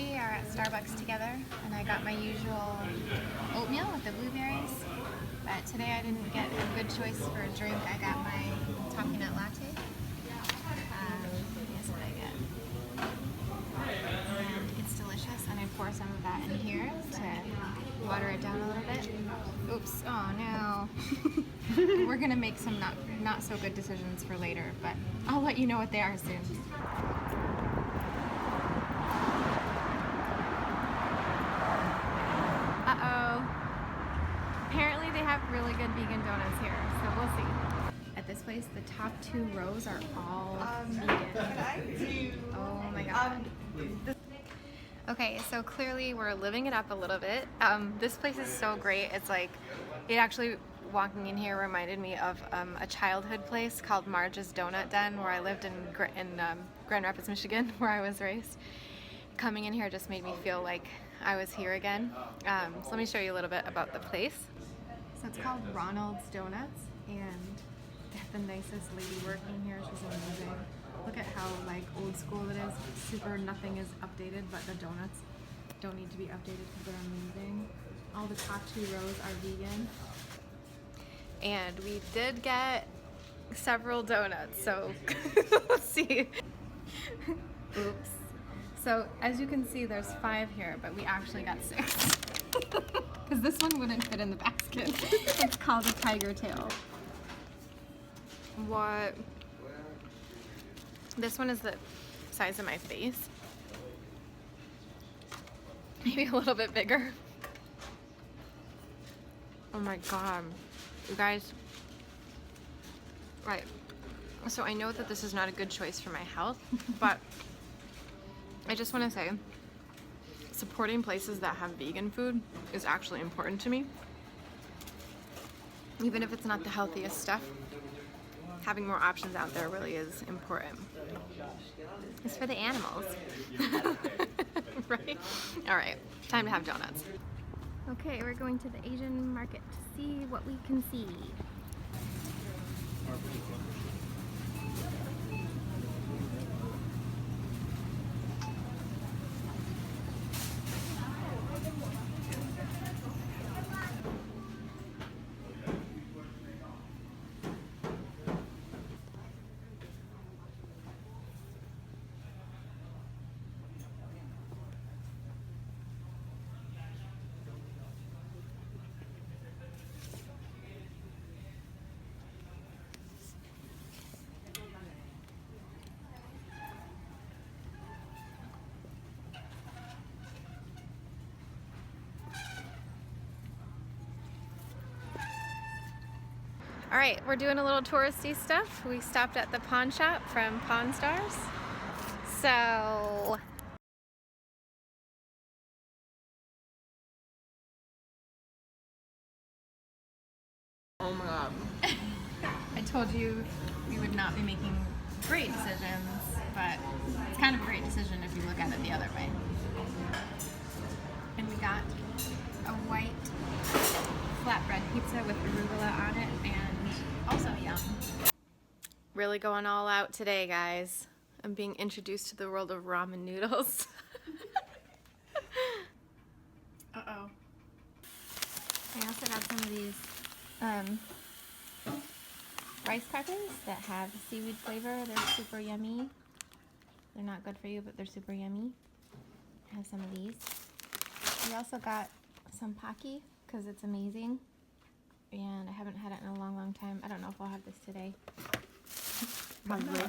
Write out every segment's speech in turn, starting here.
We are at Starbucks together, and I got my usual oatmeal with the blueberries. But today I didn't get a good choice for a drink. I got my coffee nut latte. Guess what I get. And it's delicious, and I pour some of that in here to water it down a little bit. Oops! Oh no. We're gonna make some not so good decisions for later, but I'll let you know what they are soon. Apparently they have really good vegan donuts here, so we'll see. At this place, the top 2 rows are all vegan. Oh my god. Okay, so clearly we're living it up a little bit. This place is so great. It's like, it actually, walking in here reminded me of a childhood place called Marge's Donut Den, where I lived in Grand Rapids, Michigan, where I was raised. Coming in here just made me feel like I was here again. So let me show you a little bit about the place. So it's called Ronald's Donuts, and they have the nicest lady working here. She's amazing. Look at how like old school it is. Super, nothing is updated, but the donuts don't need to be updated because they're amazing. All the top 2 rows are vegan. And we did get several donuts, so let's see. Oops. So as you can see, there's 5 here, but we actually got 6. Because this one wouldn't fit in the basket. It's called a tiger tail. What? This one is the size of my face. Maybe a little bit bigger. Oh my god. You guys. Right. So I know that this is not a good choice for my health, but I just want to say, supporting places that have vegan food is actually important to me. Even if it's not the healthiest stuff, having more options out there really is important. It's for the animals. Right? Alright, time to have donuts. Okay, we're going to the Asian market to see what we can see. Alright, we're doing a little touristy stuff. We stopped at the pawn shop from Pawn Stars. So oh my god. I told you we would not be making great decisions, but it's kind of a great decision if you look at it the other way. And we got a white flatbread pizza with arugula on it, and also yum. Really going all out today, guys. I'm being introduced to the world of ramen noodles. Uh-oh. I also got some of these rice crackers that have seaweed flavor. They're super yummy. They're not good for you, but they're super yummy. I have some of these. We also got some Pocky because it's amazing, and I haven't had it in a long time. I don't know if I'll have this today. Probably.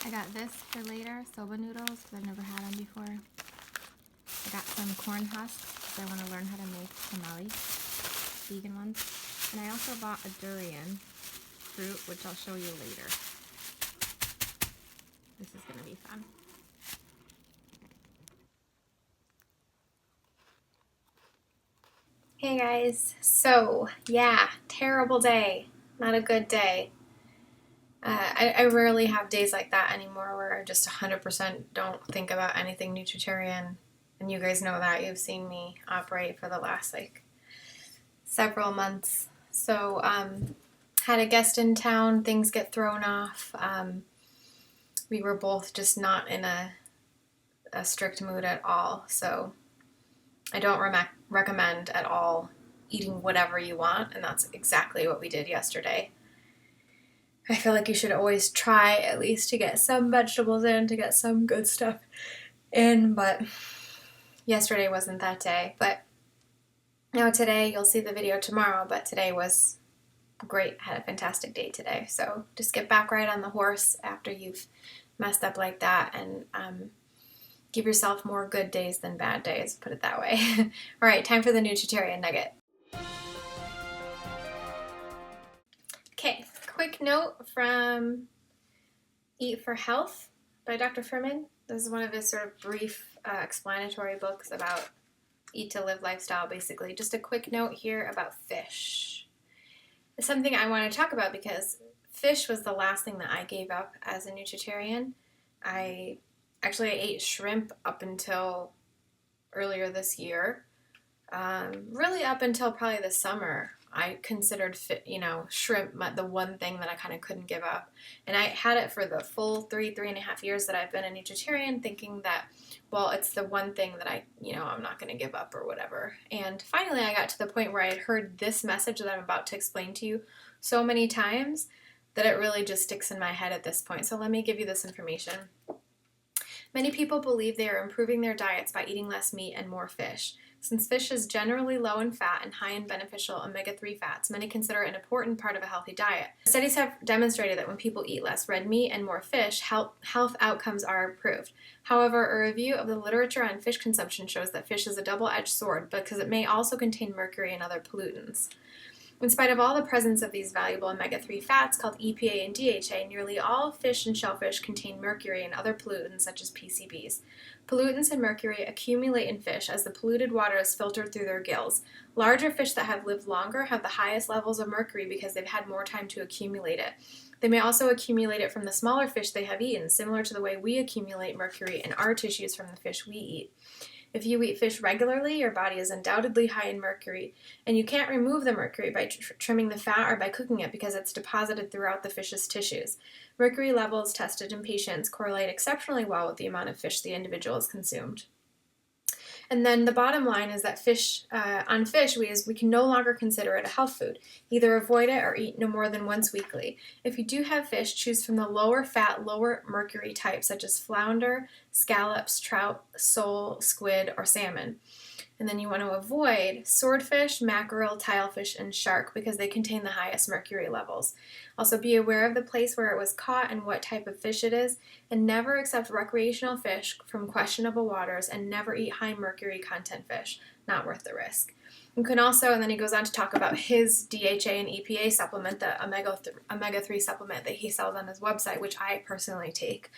I got this for later, Soba Noodles, because I've never had them before. I got some corn husks because I want to learn how to make tamales, vegan ones. And I also bought a durian fruit, which I'll show you later. This is going to be fun. Hey guys, so yeah, terrible day, not a good day. I rarely have days like that anymore where I just 100% don't think about anything nutritarian, and you guys know that. You've seen me operate for the last like several months. So had a guest in town, things get thrown off. We were both just not in a a strict mood at all. So I don't recommend at all eating whatever you want, and that's exactly what we did yesterday. I feel like you should always try at least to get some vegetables in, to get some good stuff in, but yesterday wasn't that day. But today, you'll see the video tomorrow, but today was great. I had a fantastic day today. So just get back right on the horse after you've messed up like that, and give yourself more good days than bad days, put it that way. All right, time for the Nutritarian Nugget. Okay, quick note from Eat for Health by Dr. Fuhrman. This is one of his sort of brief explanatory books about eat to live lifestyle, basically. Just a quick note here about fish. It's something I want to talk about because fish was the last thing that I gave up as a nutritarian. I ate shrimp up until earlier this year. Really up until probably the summer, I considered shrimp the one thing that I kind of couldn't give up. And I had it for the full 3.5 years that I've been a nutritarian, thinking that, well, it's the one thing that I'm not going to give up or whatever. And finally I got to the point where I had heard this message that I'm about to explain to you so many times that it really just sticks in my head at this point. So let me give you this information. Many people believe they are improving their diets by eating less meat and more fish. Since fish is generally low in fat and high in beneficial omega-3 fats, many consider it an important part of a healthy diet. Studies have demonstrated that when people eat less red meat and more fish, health outcomes are improved. However, a review of the literature on fish consumption shows that fish is a double-edged sword because it may also contain mercury and other pollutants. In spite of all the presence of these valuable omega-3 fats called EPA and DHA, nearly all fish and shellfish contain mercury and other pollutants such as PCBs. Pollutants and mercury accumulate in fish as the polluted water is filtered through their gills. Larger fish that have lived longer have the highest levels of mercury because they've had more time to accumulate it. They may also accumulate it from the smaller fish they have eaten, similar to the way we accumulate mercury in our tissues from the fish we eat. If you eat fish regularly, your body is undoubtedly high in mercury, and you can't remove the mercury by trimming the fat or by cooking it because it's deposited throughout the fish's tissues. Mercury levels tested in patients correlate exceptionally well with the amount of fish the individual has consumed. And then the bottom line is that on fish, we can no longer consider it a health food. Either avoid it or eat no more than once weekly. If you do have fish, choose from the lower fat, lower mercury types such as flounder, scallops, trout, sole, squid, or salmon. And then you want to avoid swordfish, mackerel, tilefish, and shark because they contain the highest mercury levels. Also be aware of the place where it was caught and what type of fish it is, and never accept recreational fish from questionable waters, and never eat high mercury content fish. Not worth the risk. You can also, and then he goes on to talk about his DHA and EPA supplement, the omega-3 supplement that he sells on his website, which I personally take.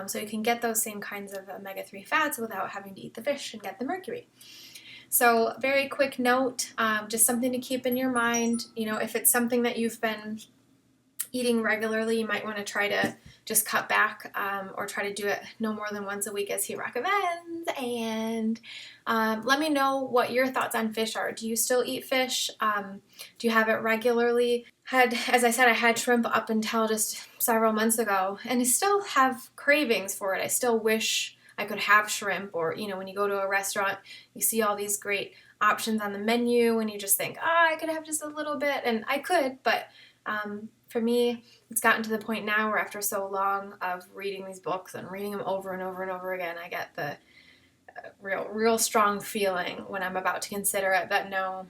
So you can get those same kinds of omega-3 fats without having to eat the fish and get the mercury. So very quick note, just something to keep in your mind. If it's something that you've been eating regularly, you might want to try to just cut back or try to do it no more than once a week as he recommends. And let me know what your thoughts on fish are. Do you still eat fish? Do you have it regularly? As I said, I had shrimp up until just several months ago, and I still have cravings for it. I still wish I could have shrimp, or when you go to a restaurant, you see all these great options on the menu and you just think, I could have just a little bit, and I could, but for me, it's gotten to the point now where after so long of reading these books and reading them over and over and over again, I get the real strong feeling when I'm about to consider it that no,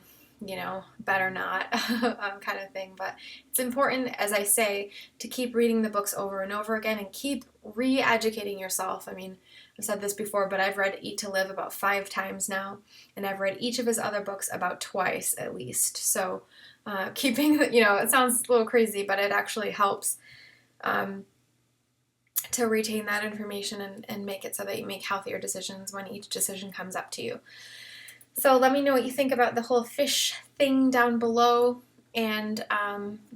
better not kind of thing. But it's important, as I say, to keep reading the books over and over again and keep re-educating yourself. I mean, I've said this before, but I've read Eat to Live about 5 times now, and I've read each of his other books about twice at least. So keeping, it sounds a little crazy, but it actually helps to retain that information and make it so that you make healthier decisions when each decision comes up to you. So let me know what you think about the whole fish thing down below. And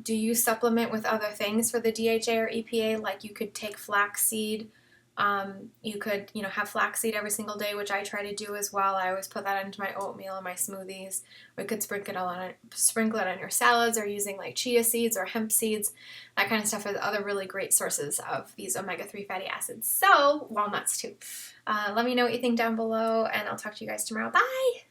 do you supplement with other things for the DHA or EPA? Like you could take flaxseed You could, you know, have flaxseed every single day, which I try to do as well. I always put that into my oatmeal and my smoothies. We could sprinkle it on your salads, or using like chia seeds or hemp seeds. That kind of stuff is other really great sources of these omega-3 fatty acids. So walnuts too. Let me know what you think down below, and I'll talk to you guys tomorrow. Bye!